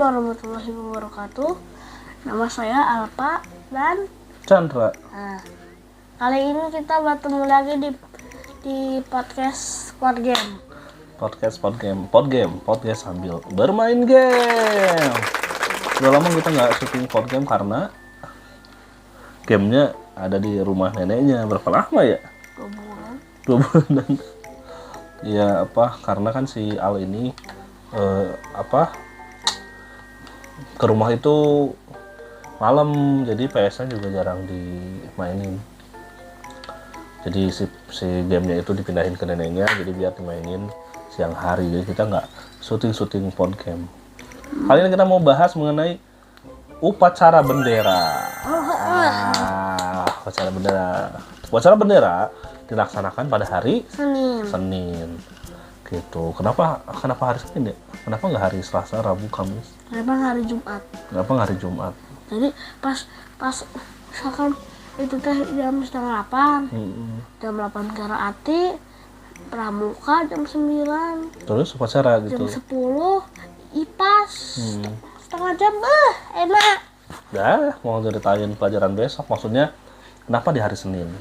warahmatullahi wabarakatuh. Nama saya Alpa dan Chandra. Nah, kali ini kita bertemu lagi di podcast Sport Game. Podcast sambil bermain game. Udah lama kita nggak syuting pod game karena gamenya ada di rumah neneknya. Berapa lama ya? 2 bulan. Ya karena kan si Al ini ke rumah itu malam, jadi PS-nya juga jarang dimainin. Jadi si gamenya itu dipindahin ke neneknya, jadi biar dimainin siang hari. Jadi kita nggak syuting pod game. Kali ini kita mau bahas mengenai upacara bendera. Upacara bendera dilaksanakan pada hari Senin. Gitu. Kenapa hari Senin ya? Kenapa nggak hari Selasa, Rabu, Kamis? Kenapa hari Jumat? Jadi pas misalkan itu teh jam 7:30. Jam 8 Karaati, Pramuka jam 9. Terus upacara gitu. Jam 10 IPAS. Setengah jam enak. Dah, mau ceritain pelajaran besok. Maksudnya kenapa di hari Senin?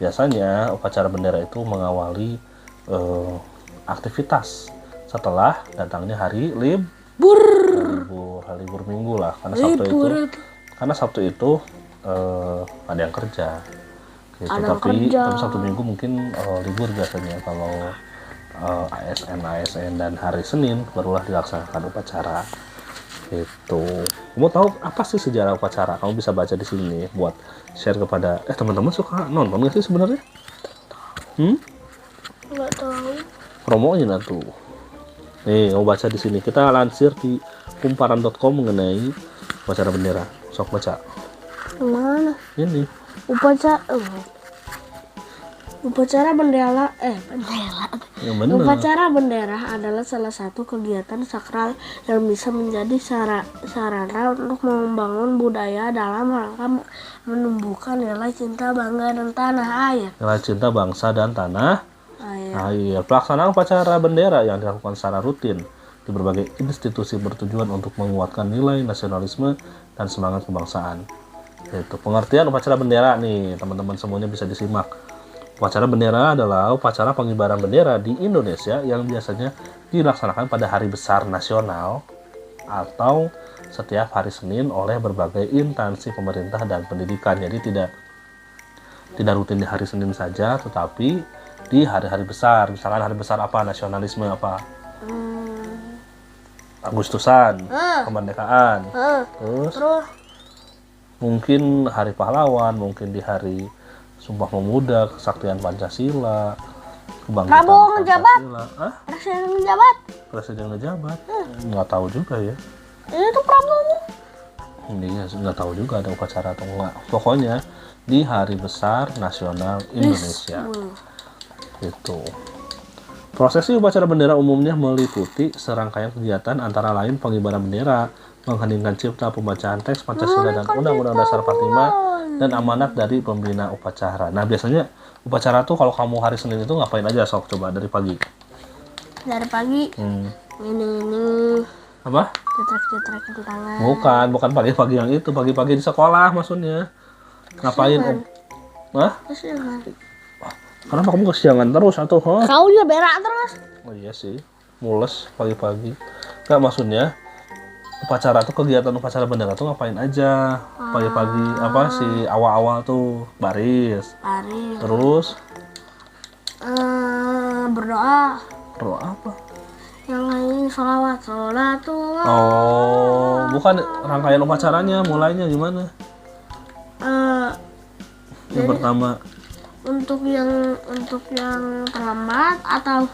Biasanya upacara bendera itu mengawali aktivitas setelah datangnya hari libur minggu lah, karena Sabtu itu ada yang kerja gitu. Tapi Sabtu Minggu mungkin libur biasanya kalau ASN dan hari Senin barulah dilaksanakan upacara gitu. Kamu tahu apa sih sejarah upacara? Kamu bisa baca di sini buat share kepada teman-teman. Suka nonton nggak sih sebenarnya? Nggak tahu. Promonya tuh. Nih, mau baca di sini. Kita lansir di kumparan.com mengenai upacara bendera. Sok baca. Mana? Ini. Upacara bendera. Yang bener. Upacara bendera adalah salah satu kegiatan sakral yang bisa menjadi sarana untuk membangun budaya dalam rangka menumbuhkan nilai cinta bangga dan tanah air. Nilai cinta bangsa dan tanah air. Pelaksanaan upacara bendera yang dilakukan secara rutin di berbagai institusi bertujuan untuk menguatkan nilai nasionalisme dan semangat kebangsaan. Itu pengertian upacara bendera nih, teman-teman semuanya bisa disimak. Upacara bendera adalah upacara pengibaran bendera di Indonesia yang biasanya dilaksanakan pada hari besar nasional atau setiap hari Senin oleh berbagai instansi pemerintah dan pendidikan. Jadi tidak rutin di hari Senin saja, tetapi di hari-hari besar. Misalkan hari besar apa? Nasionalisme apa? Agustusan, kemerdekaan. Terus mungkin hari pahlawan, mungkin di hari Sumpah Pemuda, kesaktian Pancasila, kebangkitan Pancasila. Presiden ngejabat? Nggak tahu juga ya. Itu Prabowo. Ini nggak tahu juga ada upacara atau enggak. Pokoknya di hari besar nasional Indonesia. Itu. Prosesi upacara bendera umumnya meliputi serangkaian kegiatan antara lain pengibaran bendera, mengheningkan cipta, pembacaan teks Pancasila dan Undang-Undang Dasar 45 dan amanat dari pembina upacara. Nah, biasanya upacara tuh kalau kamu hari Senin itu ngapain aja, sok coba dari pagi? Dari pagi. Ini. Apa? Cetrek tangan. Bukan pagi-pagi yang itu, pagi-pagi di sekolah maksudnya. Ngapain? Kesiangan. Kenapa kamu kesiangan terus atau? Kau juga berak terus. Oh iya sih, mules pagi-pagi. Nggak, maksudnya upacara tuh, kegiatan upacara bendera tuh ngapain aja pagi-pagi? Si awal-awal tuh baris. Terus berdoa apa? Yang lain sholawat tuh. Bukan rangkaian upacaranya, mulainya gimana? Yang pertama untuk yang terlambat atau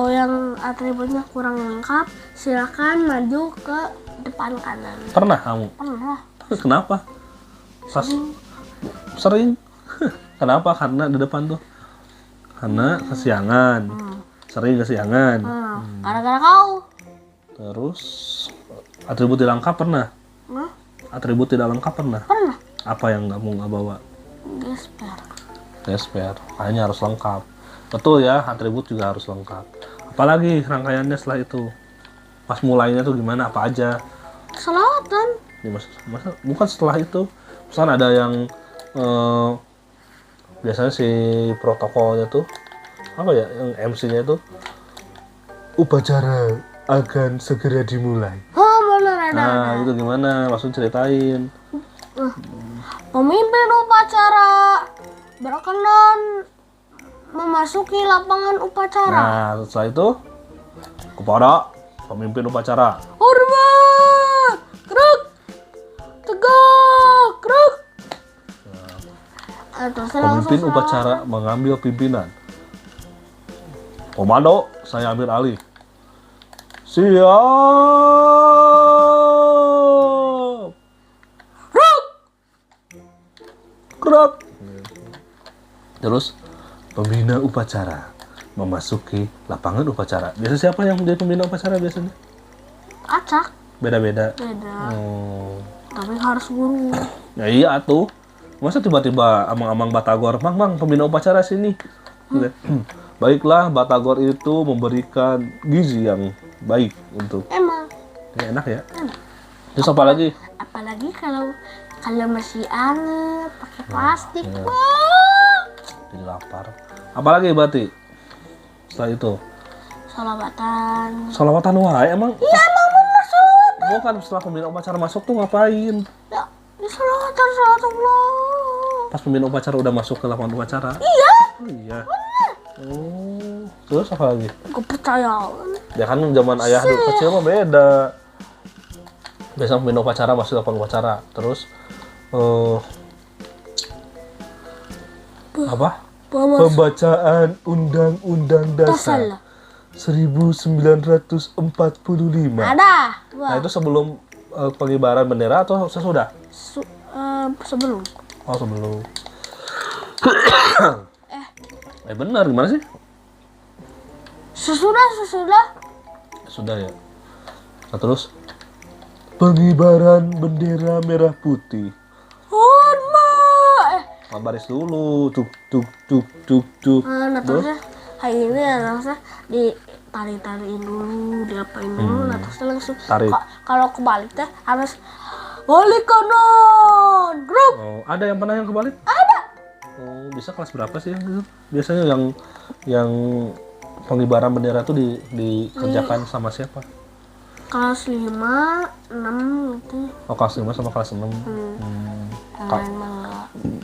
yang atributnya kurang lengkap, silakan maju ke depan kanan. Pernah kamu? Pernah. Kenapa? Sering. Kenapa? Karena di depan tuh. Karena kesiangan. Sering kesiangan. Gara-gara kau. Terus atribut tidak lengkap pernah? Atribut tidak lengkap pernah? Pernah. Apa yang kamu nggak bawa? Gesper. Hanya harus lengkap. Betul ya, atribut juga harus lengkap. Apalagi rangkaiannya setelah itu? Pas mulainya tuh gimana, apa aja? Selawatan. Ya, masa bukan setelah itu. Misalnya ada yang biasanya si protokolnya tuh apa ya, yang MC-nya itu upacara akan segera dimulai. Oh bener ada. Nah, itu gimana? Langsung ceritain. Pemimpin upacara berkenan memasuki lapangan upacara. Nah, setelah itu kepada pemimpin upacara. Hormat, kruk, tegak, kruk. Pemimpin upacara mengambil pimpinan. Komando, saya ambil alih. Siap. Kruk. Terus pembina upacara memasuki lapangan upacara. Biasa siapa yang menjadi pembina upacara biasanya? Acak. Beda-beda. Beda. Tapi harus guru. Ya iya tuh. Masa tiba-tiba amang-amang Batagor, mang pembina upacara sini. Baiklah, Batagor itu memberikan gizi yang baik untuk. Emang. Ya, enak ya. Enak. Terus apa lagi? Apalagi kalau masih anget pakai plastik. Ya. Wah. Jadi lapar. Apalagi berarti setelah itu? Salawatan wae emang. Iya emang bener salawatan. Bukan setelah pembina upacara masuk tuh ngapain? Ya, salawatan Allah. Pas pembina upacara udah masuk ke lapangan upacara? Iya. Oh iya. Oh, terus apa lagi? Kepercayaan. Ya kan zaman ayah dulu kecil mah beda. Biasa pembina upacara masuk lapangan upacara. Terus apa? Pembacaan Undang-Undang Dasar 1945. Ada. Nah itu sebelum pengibaran bendera atau sesudah? Sebelum. Oh sebelum. Benar gimana sih? Sesudah. Sudah ya. Nah terus pengibaran bendera merah putih. Baris dulu, tuk. Nah terusnya hari ini harusnya ditari-tariin dulu, diapain dulu, nah terusnya langsung kalau kebalik teh harus balik kanan, grup. Oh, ada yang pernah yang kebalik? Ada. Oh, bisa kelas berapa sih yang gitu? Biasanya yang pengibaran bendera tuh dikerjakan sama siapa? Kelas 5, 6 gitu. Oh, kelas 5 sama kelas 6.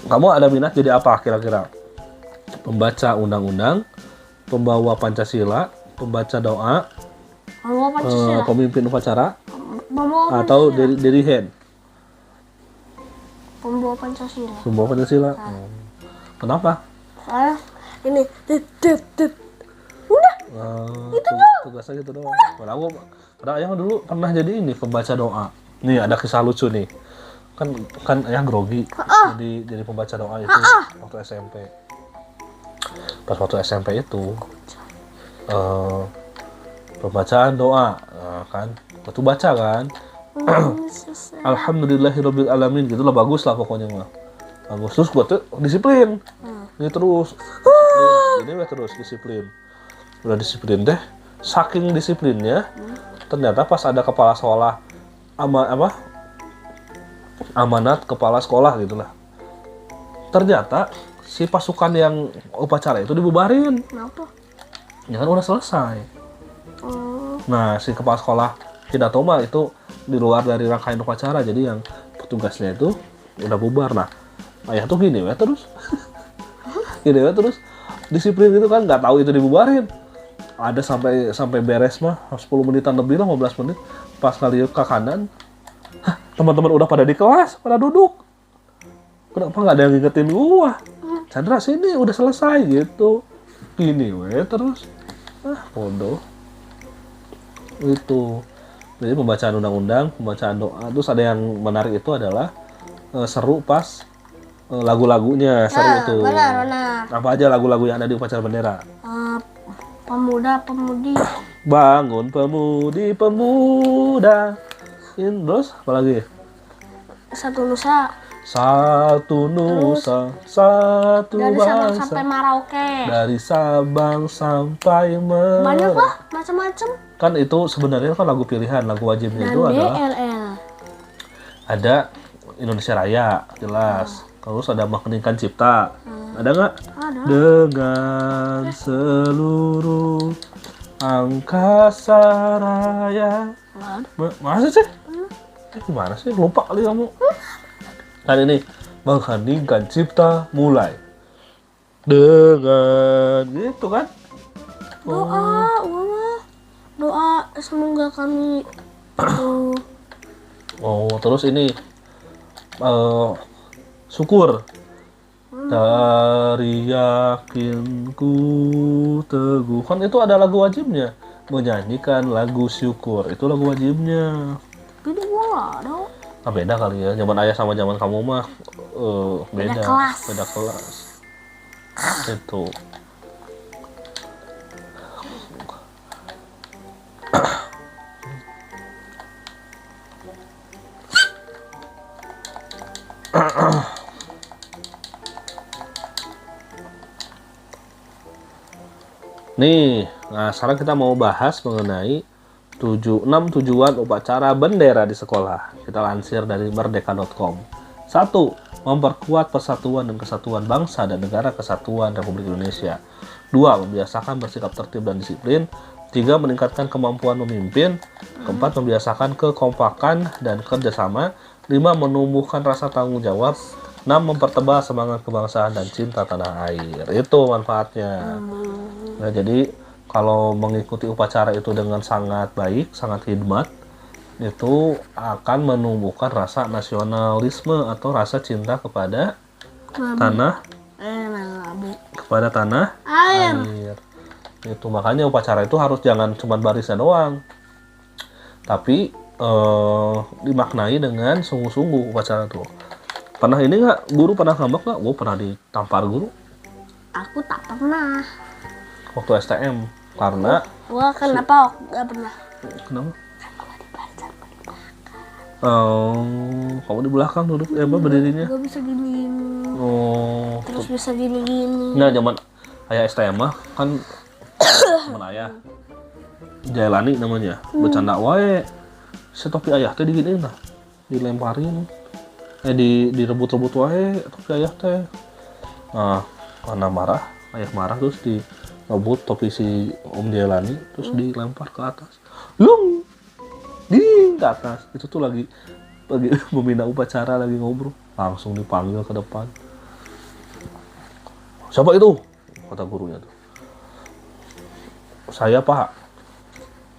Kamu ada minat jadi apa kira-kira? Pembaca undang-undang, pembawa Pancasila, pembaca doa, pemimpin upacara, atau dari hand? Pembawa Pancasila. Pembawa Pancasila. Kenapa? Soalnya ini udah. Itu tugasnya gitu doang. Padahal ayah dulu pernah jadi ini pembaca doa. Nih ada kisah lucu nih. Kan ayah grogi jadi pembaca doa itu waktu SMP. Pas waktu SMP itu pembacaan doa kan waktu baca kan alhamdulillahirabbil alamin gitulah, bagus lah pokoknya mah. Bagus, terus gua tuh disiplin. Ini terus disiplin. Udah disiplin deh. Saking disiplinnya ternyata pas ada kepala sekolah amanat kepala sekolah gitulah. Ternyata si pasukan yang upacara itu dibubarin. Kenapa? Ya kan udah selesai. Nah, si kepala sekolah tidak tahu mah itu di luar dari rangkaian upacara. Jadi yang petugasnya itu udah bubar. Nah, ayah tuh gini ya terus. Gini ya terus. Disiplin gitu kan, nggak tahu itu dibubarin. Ada sampai beres mah 10 menitan lebih lah, 15 menit. Pas kali ke kanan, teman-teman udah pada di kelas, pada duduk. Kenapa nggak ada yang ngingetin gua? Chandra sini udah selesai gitu. Gini terus. Bodoh. Itu. Jadi pembacaan undang-undang, pembacaan doa. Terus ada yang menarik itu adalah seru pas lagu-lagunya seru itu. Benar. Apa aja lagu-lagu yang ada di upacara bendera? Pemuda-pemudi. Bangun pemuda. Terus apa lagi? Satu Nusa. Satu nusa, satu Dari Sabang bangsa. sampai Merauke. Dari Sabang sampai Banyak Merauke. lah, macam-macam. Kan itu sebenarnya kan lagu pilihan, lagu wajibnya Dan itu adalah DLL. ada Indonesia Raya, jelas. Terus ada Mengheningkan Cipta. Ada nggak? Ada. Dengan seluruh angkasa raya. Masa sih? Gimana sih? Lupa kali kamu. Dan ini Mengheningkan Cipta mulai dengan gitu kan? Doa semoga kami Terus ini syukur dari yakinku teguh, kan itu ada lagu wajibnya, menyanyikan lagu syukur, itu lagu wajibnya. Jadi gua nggak ada. Beda kali ya, zaman ayah sama zaman kamu mah beda kelas itu. Nih, nah sekarang kita mau bahas mengenai 6 tujuan upacara bendera di sekolah. Kita lansir dari merdeka.com. 1. Memperkuat persatuan dan kesatuan bangsa dan negara kesatuan Republik Indonesia. 2. Membiasakan bersikap tertib dan disiplin. 3. Meningkatkan kemampuan memimpin. 4. Membiasakan kekompakan dan kerjasama. 5. Menumbuhkan rasa tanggung jawab. 6. Mempertebal semangat kebangsaan dan cinta tanah air. Itu manfaatnya. Nah, jadi kalau mengikuti upacara itu dengan sangat baik, sangat khidmat, itu akan menumbuhkan rasa nasionalisme atau rasa cinta kepada tanah air. Itu makanya upacara itu harus jangan cuma barisnya doang, tapi dimaknai dengan sungguh-sungguh upacara itu. Pernah ini nggak, guru pernah ngambek nggak? Gue pernah ditampar guru. Aku tak pernah. Waktu STM, karena Wah, kenapa nggak pernah? Kenapa? Kamu di belakang duduk, berdirinya. Gue bisa gini. Terus Tuh. bisa gini. Nah, zaman ayah STM mah kan teman ayah Jailani namanya, bercanda wae. Si topi ayah teh diginiin lah, dilemparin, direbut-rebut wae topi ayah teh. Nah, karena marah, ayah marah terus direbut topi si Om Jailani, terus dilempar ke atas. Lung! Ke atas. Itu tuh lagi membina upacara, lagi ngobrol. Langsung dipanggil ke depan. Siapa itu? Kata gurunya tuh. Saya, Pak.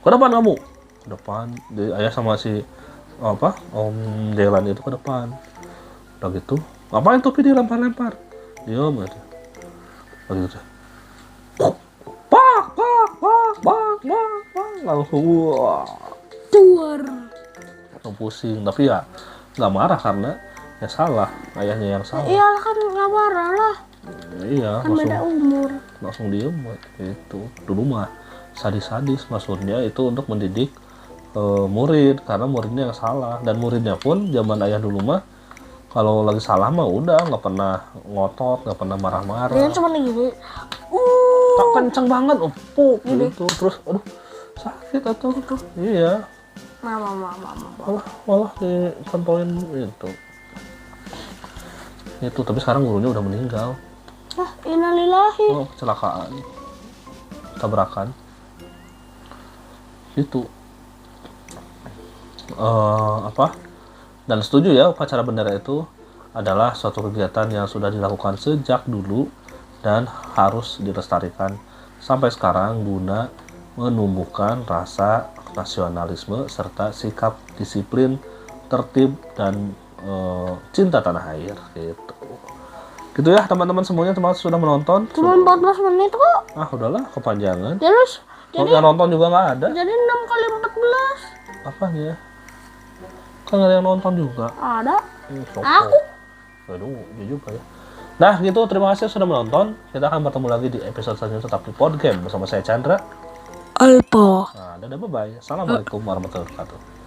Ke depan kamu. Ke depan. Jadi ayah sama si Om Jailani itu ke depan. Udah gitu, ngapain topi dilempar-lempar? Diam aja. Udah gitu. Pak, langsung Tuar. pusing, tapi ya nggak marah karena ya salah, ayahnya yang salah. Iya kan nggak marah lah. Iya, Kan beda umur. langsung diem itu. Dulu mah sadis-sadis, maksudnya itu untuk mendidik murid, karena muridnya yang salah, dan muridnya pun zaman ayah dulu mah kalau lagi salah mah udah nggak pernah ngotot, nggak pernah marah-marah. Dia cuma gini. Tak kenceng banget, empuk gitu. Terus aduh sakit atau gitu. Iya. Mama. Malah dikontrolin itu. Itu, tapi sekarang gurunya udah meninggal. Innalillahi. Kecelakaan. Tabrakan. Itu. Dan setuju ya, upacara bendera itu adalah suatu kegiatan yang sudah dilakukan sejak dulu dan harus dilestarikan sampai sekarang guna menumbuhkan rasa nasionalisme serta sikap disiplin, tertib, dan cinta tanah air gitu. Gitu ya teman-teman semuanya, termasuk sudah menonton. Cuma 14 menit kok. Udahlah, kepanjangan. Terus jadi yang nonton juga nggak ada. Jadi 6 kali 14. Apanya? Kan nggak ada yang nonton juga. Ada. Aku. Aduh, dia juga ya. Nah gitu, terima kasih sudah menonton. Kita akan bertemu lagi di episode selanjutnya tetap di Podcast bersama saya Chandra. Alpo. Nah, dadah, bye-bye. Assalamualaikum warahmatullahi wabarakatuh.